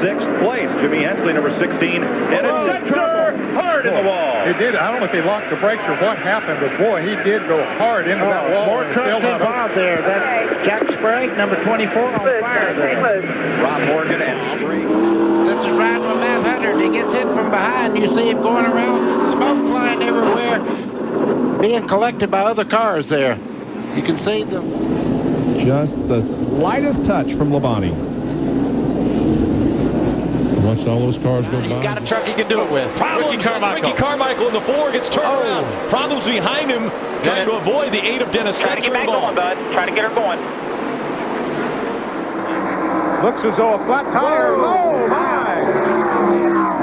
6th place. Jimmy Hensley, number 16. Dennis Setzer, hard in the wall. He did. I don't know if he locked the brakes or what happened, but boy, he did go hard into that wall. More trucks involved there. That's Jack Sprague, number 24, on fire there. Rob Morgan and This is riding with Matt Hunter. He gets hit from behind. You see him going around, smoke flying everywhere, being collected by other cars there. You can see them. Just the slightest touch from Labonte. Watch all those cars go by. He's got a truck he can do it with. Problems. Ricky Carmichael in the 4 gets turned around. Problems behind him, trying to avoid the 8 of Dennis Setzer. Trying to get back going, bud. Trying to get her going. Looks as though a flat tire. Oh, my!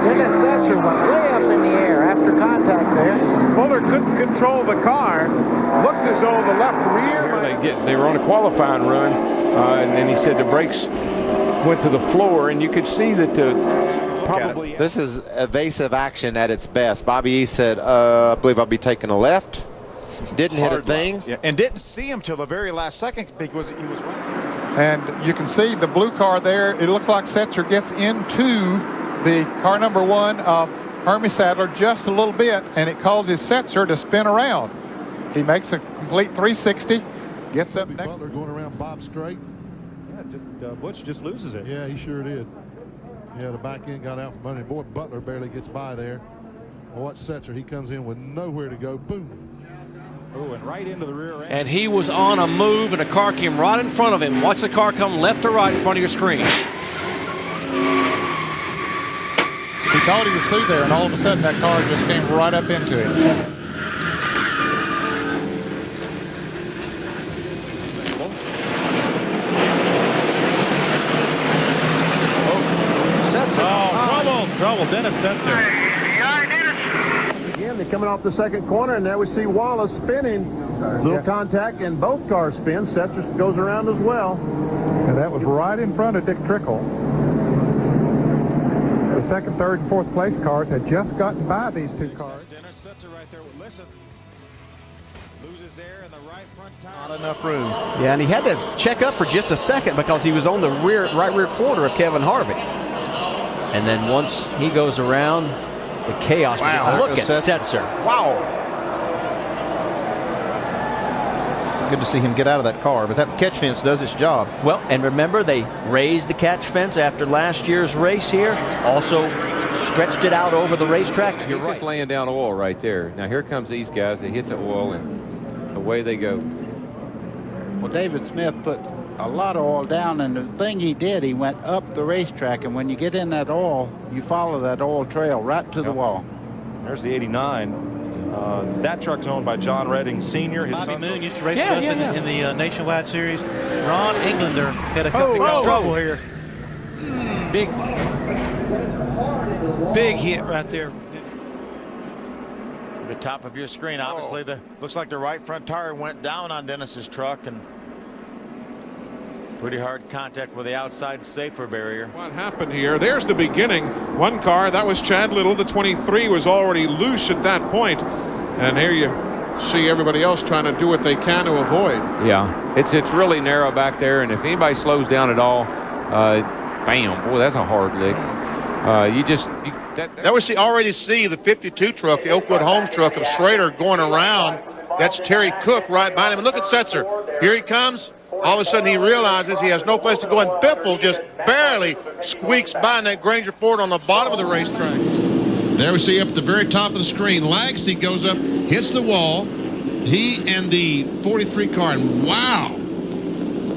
Dennis Setzer went way up in the air after contact there. Fuller couldn't control the car. Looked as though the left rear. They were on a qualifying run, and then he said the brakes went to the floor, and you could see that probably. This is evasive action at its best. Bobby E said, I believe I'll be taking a left. Didn't hit a thing. Yeah, and didn't see him till the very last second because he was running. And you can see the blue car there. It looks like Setzer gets into the car number 1 of Hermie Sadler just a little bit, and it causes Setzer to spin around. He makes a complete 360, gets up next. Butler going around Bob straight. Yeah, Butch just loses it. Yeah, he sure did. Yeah, the back end got out from under him. Boy, Butler barely gets by there. Well, watch Setzer. He comes in with nowhere to go. Boom. Oh, and right into the rear end. And he was on a move, and a car came right in front of him. Watch the car come left to right in front of your screen. He thought he was through there, and all of a sudden that car just came right up into him. Trouble, Dennis Setzer. Again, they're coming off the second corner, and there we see Wallace spinning. Little contact, and both cars spin. Setzer goes around as well. And that was right in front of Dick Trickle. The second, third, and fourth place cars had just gotten by these 2 cars. Dennis Setzer right there. Listen. Loses air in the right front tire. Not enough room. Yeah, and he had to check up for just a second because he was on the right rear quarter of Kevin Harvick. And then once he goes around, the chaos. Wow. Look at Setzer. Wow. Good to see him get out of that car, but that catch fence does its job. Well, and remember, they raised the catch fence after last year's race here. Also stretched it out over the racetrack. You're right. Just laying down oil right there. Now here comes these guys. They hit the oil, and away they go. Well, David Smith put a lot of oil down, and the thing he did, he went up the racetrack, and when you get in that oil, you follow that oil trail right to the wall. There's the 89. That truck's owned by John Redding Sr. His Bobby Moon used to race with us in the Nationwide Series. Ron Englander had a couple of trouble here. Big hit right there. The top of your screen, obviously, looks like the right front tire went down on Dennis's truck, and pretty hard contact with the outside safer barrier. What happened here? There's the beginning. One car, that was Chad Little. The 23 was already loose at that point. And here you see everybody else trying to do what they can to avoid. Yeah, it's really narrow back there, and if anybody slows down at all, bam, boy, that's a hard lick. Now we already see the 52 truck, the Oakwood Homes truck of Schrader going around. That's Terry Cook right behind him. And look at Setzer. Here he comes. All of a sudden he realizes he has no place to go, and Biffle just barely squeaks by in that Granger Ford on the bottom of the racetrack. There we see up at the very top of the screen, Lagsty goes up, hits the wall. He and the 43 car, and wow,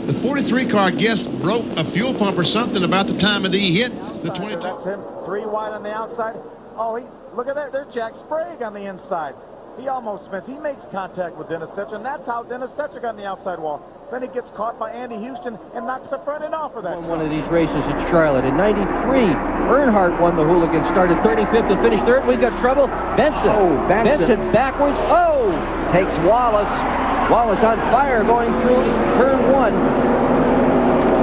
the 43 car, I guess, broke a fuel pump or something about the time that he hit the 22. That's him, 3 wide on the outside. Oh, look at that, there's Jack Sprague on the inside. He almost missed. He makes contact with Dennis Setzer, and that's how Dennis Setzer got on the outside wall. Then he gets caught by Andy Houston and knocks the front end off of that. One of these races in Charlotte. In '93, Earnhardt won the Hooligan, started 35th and finished 3rd. We've got trouble. Benson. Oh, Benson backwards. Oh, takes Wallace. Wallace on fire going through turn 1.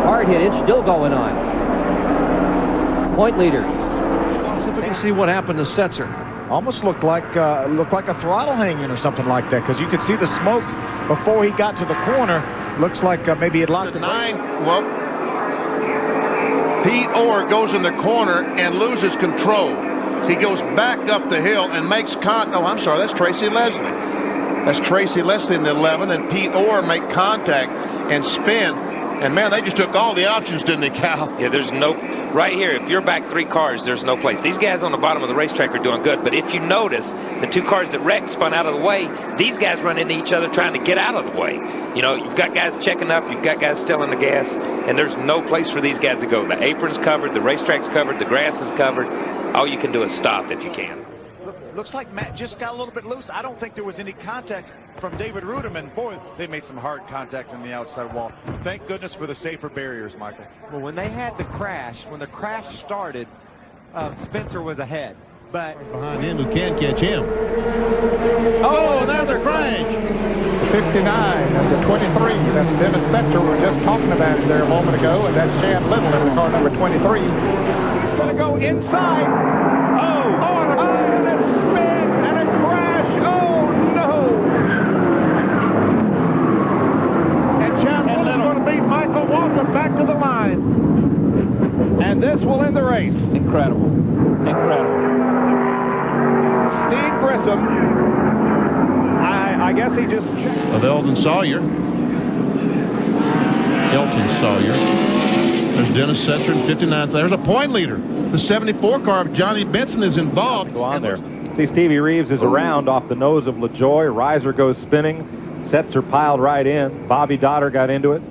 Hard hit. It's still going on. Point leader. Specifically see what happened to Setzer. Almost looked like a throttle hanging or something like that, because you could see the smoke before he got to the corner. Looks like maybe it locked the 9. Well, Pete Orr goes in the corner and loses control. He goes back up the hill and makes I'm sorry, that's Tracy Leslie. That's Tracy Leslie in the 11, and Pete Orr make contact and spin. And man, they just took all the options, didn't they, Cal? Yeah, there's no, right here, if you're back 3 cars, there's no place. These guys on the bottom of the racetrack are doing good, but if you notice, the 2 cars that wrecked spun out of the way, these guys run into each other trying to get out of the way. You know, you've got guys checking up, you've got guys still in the gas, and there's no place for these guys to go. The apron's covered, the racetrack's covered, the grass is covered. All you can do is stop if you can. Looks like Matt just got a little bit loose. I don't think there was any contact from David Ruderman. Boy, they made some hard contact on the outside wall. Thank goodness for the safer barriers, Michael. Well, when they had the crash, when the crash started, Spencer was ahead. But behind him who can catch him. Oh, another crash. The 59 and the 23. That's Dennis Setzer. We were just talking about it there a moment ago, and that's Jan Little in the car number 23. He's going to go inside. And a spin and a crash. Oh, no. And Jan Little's going to beat Michael Walker back to the line. And this will end the race. Incredible. Incredible. Steve Grissom, I guess he just checked. Of Eldon Sawyer. Elton Sawyer. There's Dennis Setzer in 59th. There's a point leader. The 74 car of Johnny Benson is involved. Go on there. See, Stevie Reeves is around off the nose of LaJoy. Reiser goes spinning. Setzer piled right in. Bobby Dotter got into it.